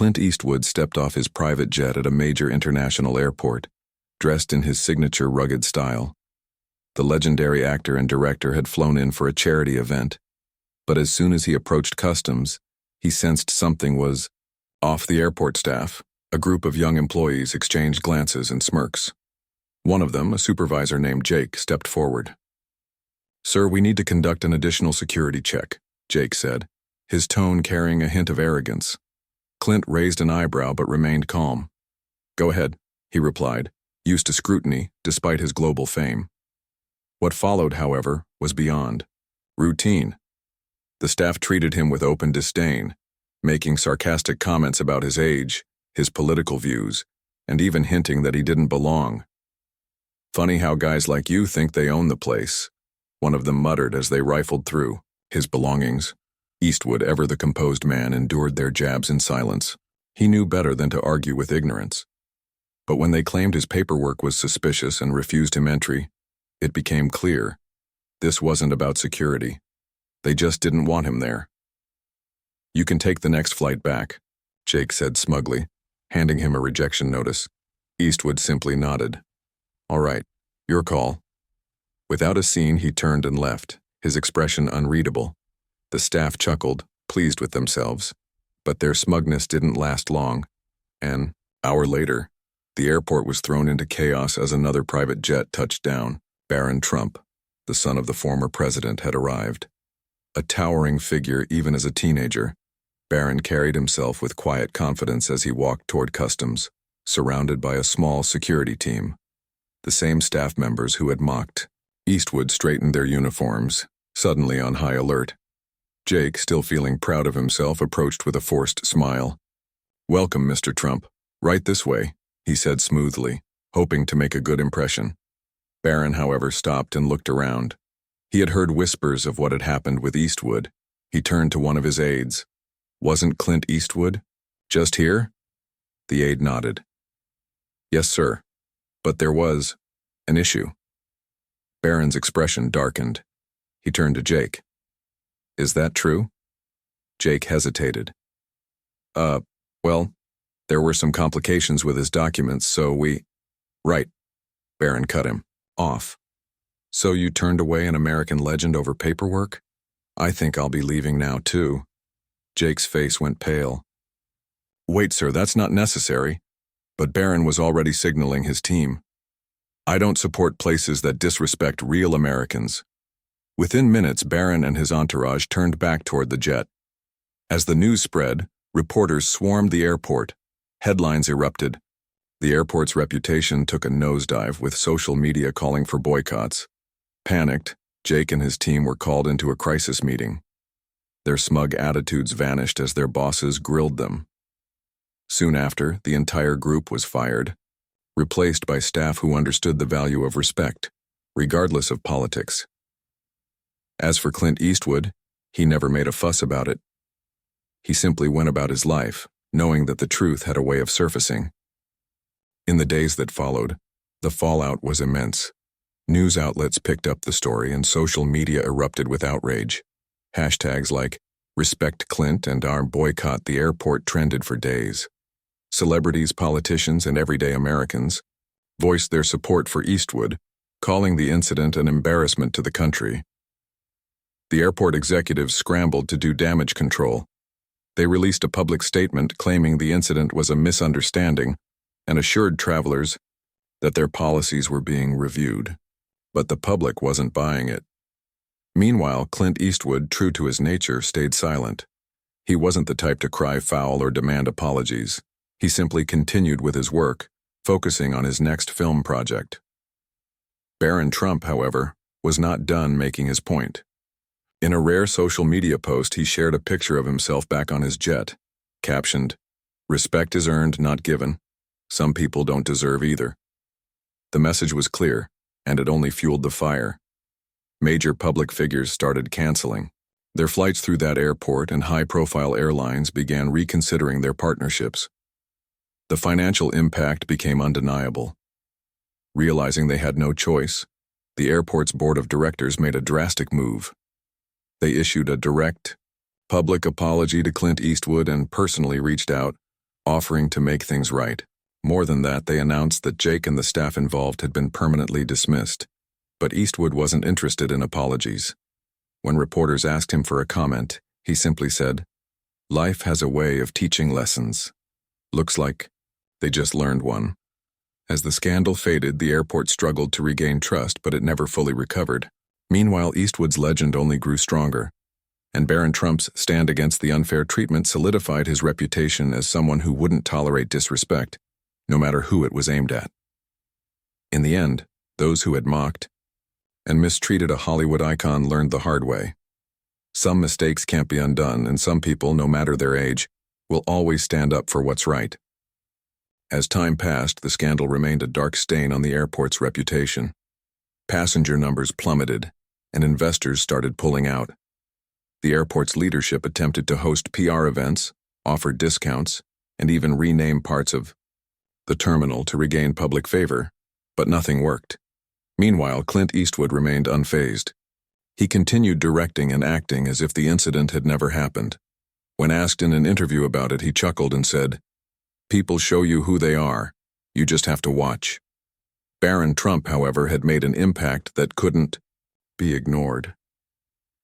Clint Eastwood stepped off his private jet at a major international airport, dressed in his signature rugged style. The legendary actor and director had flown in for a charity event, but as soon as he approached customs, he sensed something was off. The airport staff, a group of young employees, exchanged glances and smirks. One of them, a supervisor named Jake, stepped forward. "Sir, we need to conduct an additional security check," Jake said, his tone carrying a hint of arrogance. Clint raised an eyebrow but remained calm. "Go ahead," he replied, used to scrutiny despite his global fame. What followed, however, was beyond routine. The staff treated him with open disdain, making sarcastic comments about his age, his political views, and even hinting that he didn't belong. "Funny how guys like you think they own the place," one of them muttered as they rifled through his belongings. Eastwood, ever the composed man, endured their jabs in silence. He knew better than to argue with ignorance. But when they claimed his paperwork was suspicious and refused him entry, it became clear this wasn't about security. They just didn't want him there. "You can take the next flight back," Jake said smugly, handing him a rejection notice. Eastwood simply nodded. "All right, your call." Without a scene, he turned and left, his expression unreadable. The staff chuckled, pleased with themselves, but their smugness didn't last long. An hour later, the airport was thrown into chaos as another private jet touched down. Barron Trump, the son of the former president, had arrived. A towering figure even as a teenager, Barron carried himself with quiet confidence as he walked toward customs, surrounded by a small security team. The same staff members who had mocked Eastwood straightened their uniforms, suddenly on high alert. Jake, still feeling proud of himself, approached with a forced smile. "Welcome, Mr. Trump. Right this way," he said smoothly, hoping to make a good impression. Barron, however, stopped and looked around. He had heard whispers of what had happened with Eastwood. He turned to one of his aides. "Wasn't Clint Eastwood just here?" The aide nodded. "Yes, sir. But there was an issue." Barron's expression darkened. He turned to Jake. "Is that true?" Jake hesitated. Well, there were some complications with his documents, so we—" "Right," Barron cut him off. "So you turned away an American legend over paperwork? I think I'll be leaving now, too." Jake's face went pale. "Wait, sir, that's not necessary." But Barron was already signaling his team. "I don't support places that disrespect real Americans." Within minutes, Barron and his entourage turned back toward the jet. As the news spread, reporters swarmed the airport. Headlines erupted. The airport's reputation took a nosedive, with social media calling for boycotts. Panicked, Jake and his team were called into a crisis meeting. Their smug attitudes vanished as their bosses grilled them. Soon after, the entire group was fired, replaced by staff who understood the value of respect, regardless of politics. As for Clint Eastwood, he never made a fuss about it. He simply went about his life, knowing that the truth had a way of surfacing. In the days that followed, the fallout was immense. News outlets picked up the story and social media erupted with outrage. Hashtags like "Respect Clint" and "Our Boycott the Airport" trended for days. Celebrities, politicians, and everyday Americans voiced their support for Eastwood, calling the incident an embarrassment to the country. The airport executives scrambled to do damage control. They released a public statement claiming the incident was a misunderstanding and assured travelers that their policies were being reviewed. But the public wasn't buying it. Meanwhile, Clint Eastwood, true to his nature, stayed silent. He wasn't the type to cry foul or demand apologies. He simply continued with his work, focusing on his next film project. Barron Trump, however, was not done making his point. In a rare social media post, he shared a picture of himself back on his jet, captioned, "Respect is earned, not given. Some people don't deserve either." The message was clear, and it only fueled the fire. Major public figures started canceling their flights through that airport, and high-profile airlines began reconsidering their partnerships. The financial impact became undeniable. Realizing they had no choice, the airport's board of directors made a drastic move. They issued a direct, public apology to Clint Eastwood and personally reached out, offering to make things right. More than that, they announced that Jake and the staff involved had been permanently dismissed. But Eastwood wasn't interested in apologies. When reporters asked him for a comment, he simply said, "Life has a way of teaching lessons. Looks like they just learned one." As the scandal faded, the airport struggled to regain trust, but it never fully recovered. Meanwhile, Eastwood's legend only grew stronger, and Barron Trump's stand against the unfair treatment solidified his reputation as someone who wouldn't tolerate disrespect, no matter who it was aimed at. In the end, those who had mocked and mistreated a Hollywood icon learned the hard way. Some mistakes can't be undone, and some people, no matter their age, will always stand up for what's right. As time passed, the scandal remained a dark stain on the airport's reputation. Passenger numbers plummeted, and investors started pulling out. The airport's leadership attempted to host PR events, offer discounts, and even rename parts of the terminal to regain public favor, but nothing worked. Meanwhile, Clint Eastwood remained unfazed. He continued directing and acting as if the incident had never happened. When asked in an interview about it, he chuckled and said, "People show you who they are. You just have to watch." Barron Trump, however, had made an impact that couldn't be ignored.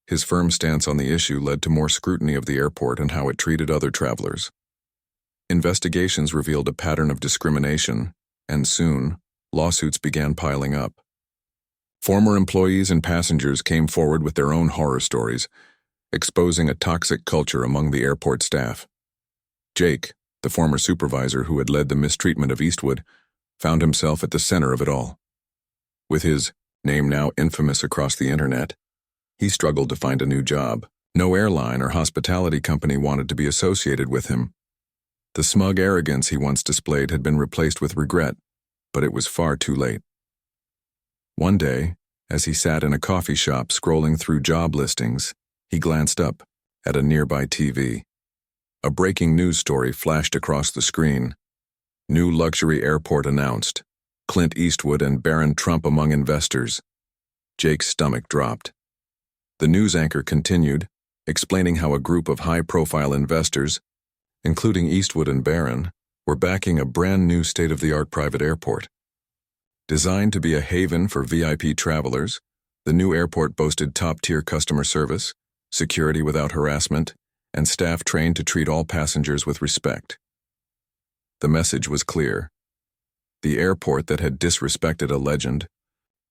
His firm stance on the issue led to more scrutiny of the airport and how it treated other travelers. Investigations revealed a pattern of discrimination, and soon, lawsuits began piling up. Former employees and passengers came forward with their own horror stories, exposing a toxic culture among the airport staff. Jake, the former supervisor who had led the mistreatment of Eastwood, found himself at the center of it all. With his name now infamous across the internet, he struggled to find a new job. No airline or hospitality company wanted to be associated with him. The smug arrogance he once displayed had been replaced with regret, but it was far too late. One day, as he sat in a coffee shop scrolling through job listings, he glanced up at a nearby TV. A breaking news story flashed across the screen. New luxury airport announced. Clint Eastwood and Barron Trump among investors. Jake's stomach dropped. The news anchor continued, explaining how a group of high-profile investors, including Eastwood and Barron, were backing a brand-new state-of-the-art private airport. Designed to be a haven for VIP travelers, the new airport boasted top-tier customer service, security without harassment, and staff trained to treat all passengers with respect. The message was clear. The airport that had disrespected a legend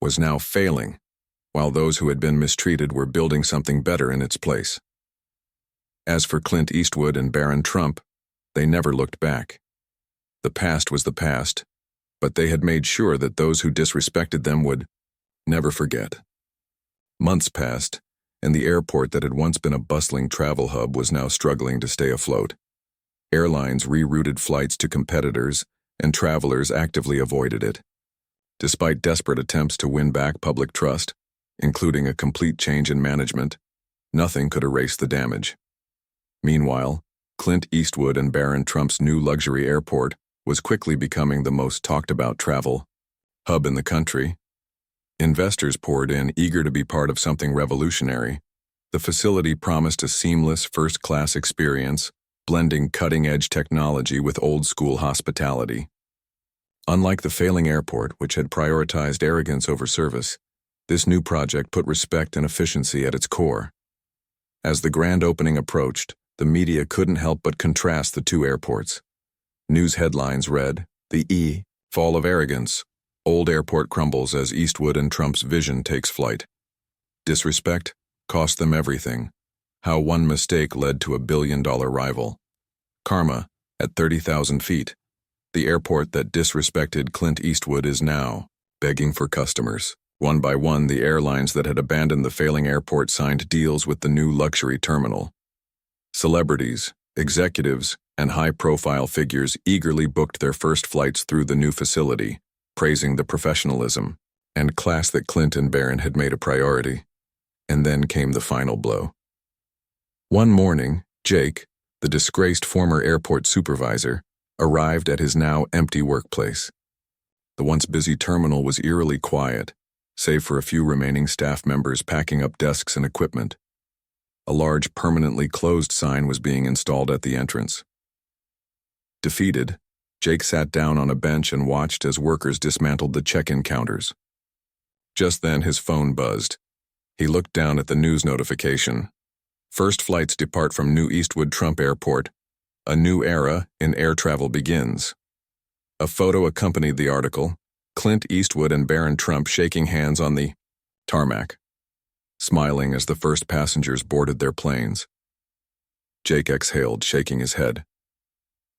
was now failing, while those who had been mistreated were building something better in its place. As for Clint Eastwood and Barron Trump, they never looked back. The past was the past, but they had made sure that those who disrespected them would never forget. Months passed, and the airport that had once been a bustling travel hub was now struggling to stay afloat. Airlines rerouted flights to competitors, and travelers actively avoided it. Despite desperate attempts to win back public trust, including a complete change in management, nothing could erase the damage. Meanwhile, Clint Eastwood and Barron Trump's new luxury airport was quickly becoming the most talked-about travel hub in the country. Investors poured in, eager to be part of something revolutionary. The facility promised a seamless first-class experience, blending cutting-edge technology with old-school hospitality. Unlike the failing airport, which had prioritized arrogance over service, this new project put respect and efficiency at its core. As the grand opening approached, the media couldn't help but contrast the two airports. News headlines read, "The Fall of Arrogance. Old airport crumbles as Eastwood and Trump's vision takes flight. Disrespect cost them everything. How one mistake led to a billion-dollar rival. Karma at 30,000 feet. The airport that disrespected Clint Eastwood is now begging for customers." One by one, the airlines that had abandoned the failing airport signed deals with the new luxury terminal. Celebrities, executives, and high-profile figures eagerly booked their first flights through the new facility, praising the professionalism and class that Clint and Barron had made a priority. And then came the final blow. One morning, Jake, the disgraced former airport supervisor, arrived at his now empty workplace. The once busy terminal was eerily quiet, save for a few remaining staff members packing up desks and equipment. A large permanently closed sign was being installed at the entrance. Defeated, Jake sat down on a bench and watched as workers dismantled the check-in counters. Just then his phone buzzed. He looked down at the news notification. First flights depart from New Eastwood Trump Airport. A new era in air travel begins. A photo accompanied the article, Clint Eastwood and Barron Trump shaking hands on the tarmac, smiling as the first passengers boarded their planes. Jake exhaled, shaking his head.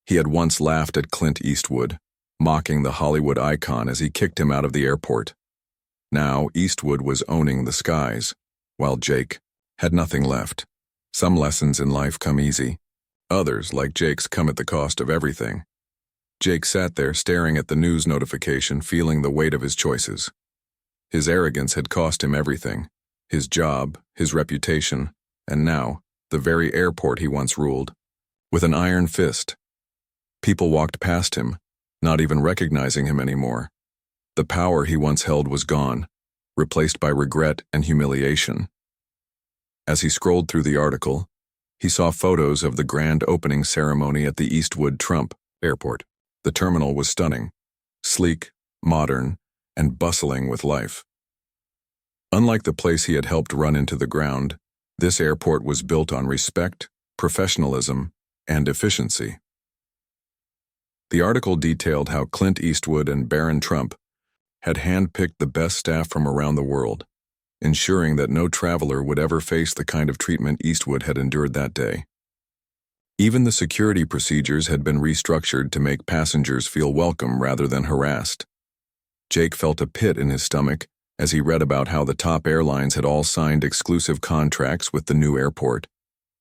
He had once laughed at Clint Eastwood, mocking the Hollywood icon as he kicked him out of the airport. Now Eastwood was owning the skies, while Jake had nothing left. Some lessons in life come easy. Others, like Jake's, come at the cost of everything. Jake sat there staring at the news notification, feeling the weight of his choices. His arrogance had cost him everything. His job, his reputation, and now, the very airport he once ruled. With an iron fist. People walked past him, not even recognizing him anymore. The power he once held was gone, replaced by regret and humiliation. As he scrolled through the article, he saw photos of the grand opening ceremony at the Eastwood Trump Airport. The terminal was stunning, sleek, modern, and bustling with life. Unlike the place he had helped run into the ground, this airport was built on respect, professionalism, and efficiency. The article detailed how Clint Eastwood and Barron Trump had handpicked the best staff from around the world, ensuring that no traveler would ever face the kind of treatment Eastwood had endured that day. Even the security procedures had been restructured to make passengers feel welcome rather than harassed. Jake felt a pit in his stomach as he read about how the top airlines had all signed exclusive contracts with the new airport,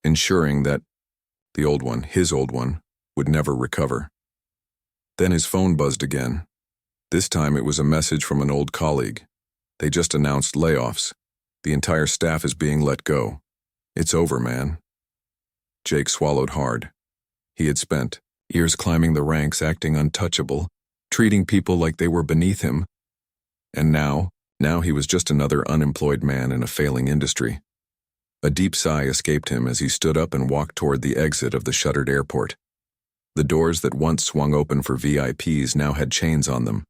ensuring that the old one, his old one, would never recover. Then his phone buzzed again. This time it was a message from an old colleague. They just announced layoffs. The entire staff is being let go. It's over, man. Jake swallowed hard. He had spent years climbing the ranks, acting untouchable, treating people like they were beneath him. And now he was just another unemployed man in a failing industry. A deep sigh escaped him as he stood up and walked toward the exit of the shuttered airport. The doors that once swung open for VIPs now had chains on them.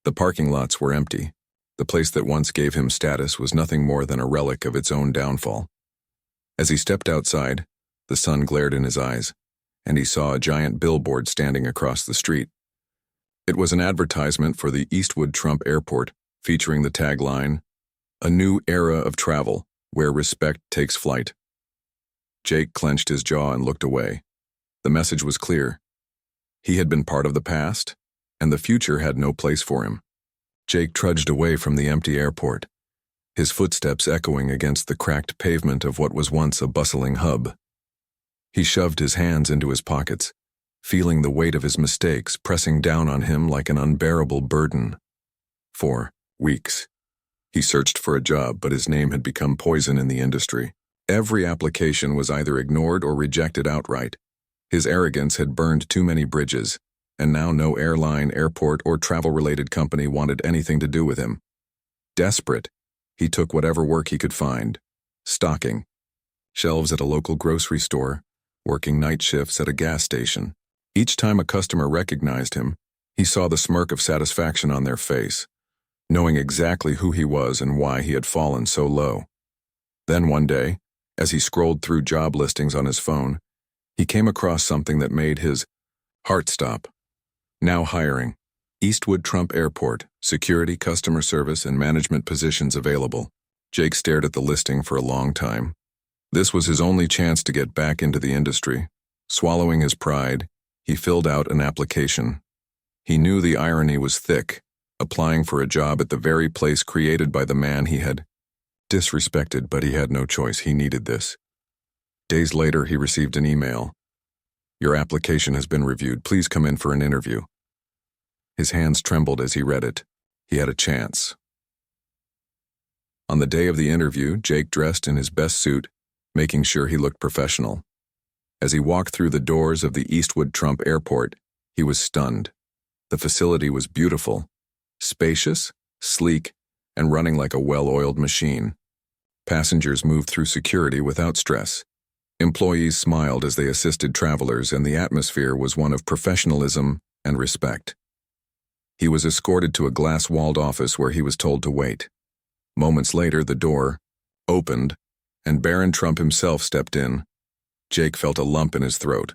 The parking lots were empty. The place that once gave him status was nothing more than a relic of its own downfall. As he stepped outside, the sun glared in his eyes, and he saw a giant billboard standing across the street. It was an advertisement for the Eastwood Trump Airport, featuring the tagline, "A new era of travel, where respect takes flight." Jake clenched his jaw and looked away. The message was clear. He had been part of the past, and the future had no place for him. Jake trudged away from the empty airport, his footsteps echoing against the cracked pavement of what was once a bustling hub. He shoved his hands into his pockets, feeling the weight of his mistakes pressing down on him like an unbearable burden. For weeks, he searched for a job, but his name had become poison in the industry. Every application was either ignored or rejected outright. His arrogance had burned too many bridges, and now no airline, airport, or travel-related company wanted anything to do with him. Desperate, he took whatever work he could find. Stocking, shelves at a local grocery store, working night shifts at a gas station. Each time a customer recognized him, he saw the smirk of satisfaction on their face, knowing exactly who he was and why he had fallen so low. Then one day, as he scrolled through job listings on his phone, he came across something that made his heart stop. Now hiring. Eastwood Trump Airport, security, customer service, and management positions available. Jake stared at the listing for a long time. This was his only chance to get back into the industry. Swallowing his pride, he filled out an application. He knew the irony was thick, applying for a job at the very place created by the man he had disrespected, but he had no choice. He needed this. Days later, he received an email. "Your application has been reviewed. Please come in for an interview." His hands trembled as he read it. He had a chance. On the day of the interview, Jake dressed in his best suit, making sure he looked professional. As he walked through the doors of the Eastwood Trump Airport, he was stunned. The facility was beautiful, spacious, sleek, and running like a well-oiled machine. Passengers moved through security without stress. Employees smiled as they assisted travelers, and the atmosphere was one of professionalism and respect. He was escorted to a glass-walled office where he was told to wait. Moments later, the door opened, and Barron Trump himself stepped in. Jake felt a lump in his throat.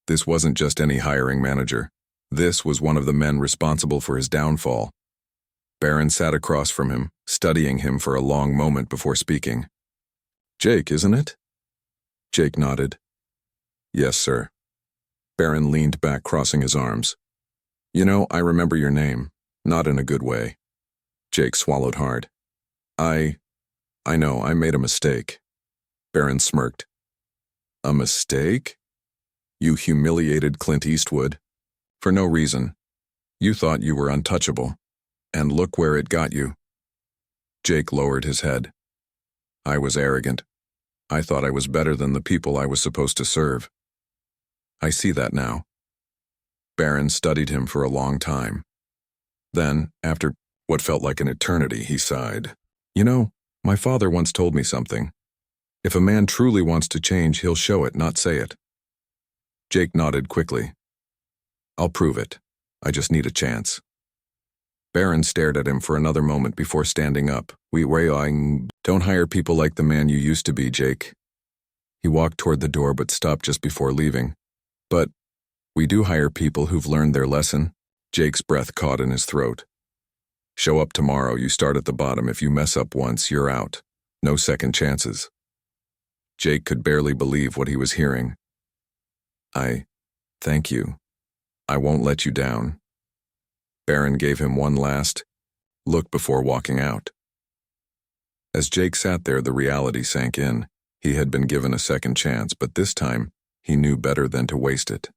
This wasn't just any hiring manager. This was one of the men responsible for his downfall. Barron sat across from him, studying him for a long moment before speaking. "Jake, isn't it?" Jake nodded. "Yes, sir." Barron leaned back, crossing his arms. "You know, I remember your name, not in a good way." Jake swallowed hard. I know, I made a mistake." Barron smirked. "A mistake? You humiliated Clint Eastwood. For no reason. You thought you were untouchable. And look where it got you." Jake lowered his head. "I was arrogant. I thought I was better than the people I was supposed to serve. I see that now." Barron studied him for a long time. Then, after what felt like an eternity, he sighed. "You know, my father once told me something. If a man truly wants to change, he'll show it, not say it." Jake nodded quickly. "I'll prove it. I just need a chance." Barron stared at him for another moment before standing up. Don't hire people like the man you used to be, Jake." He walked toward the door but stopped just before leaving. "But we do hire people who've learned their lesson." Jake's breath caught in his throat. "Show up tomorrow, you start at the bottom. If you mess up once, you're out. No second chances." Jake could barely believe what he was hearing. Thank you. I won't let you down." Barron gave him one last look before walking out. As Jake sat there, the reality sank in. He had been given a second chance, but this time, he knew better than to waste it.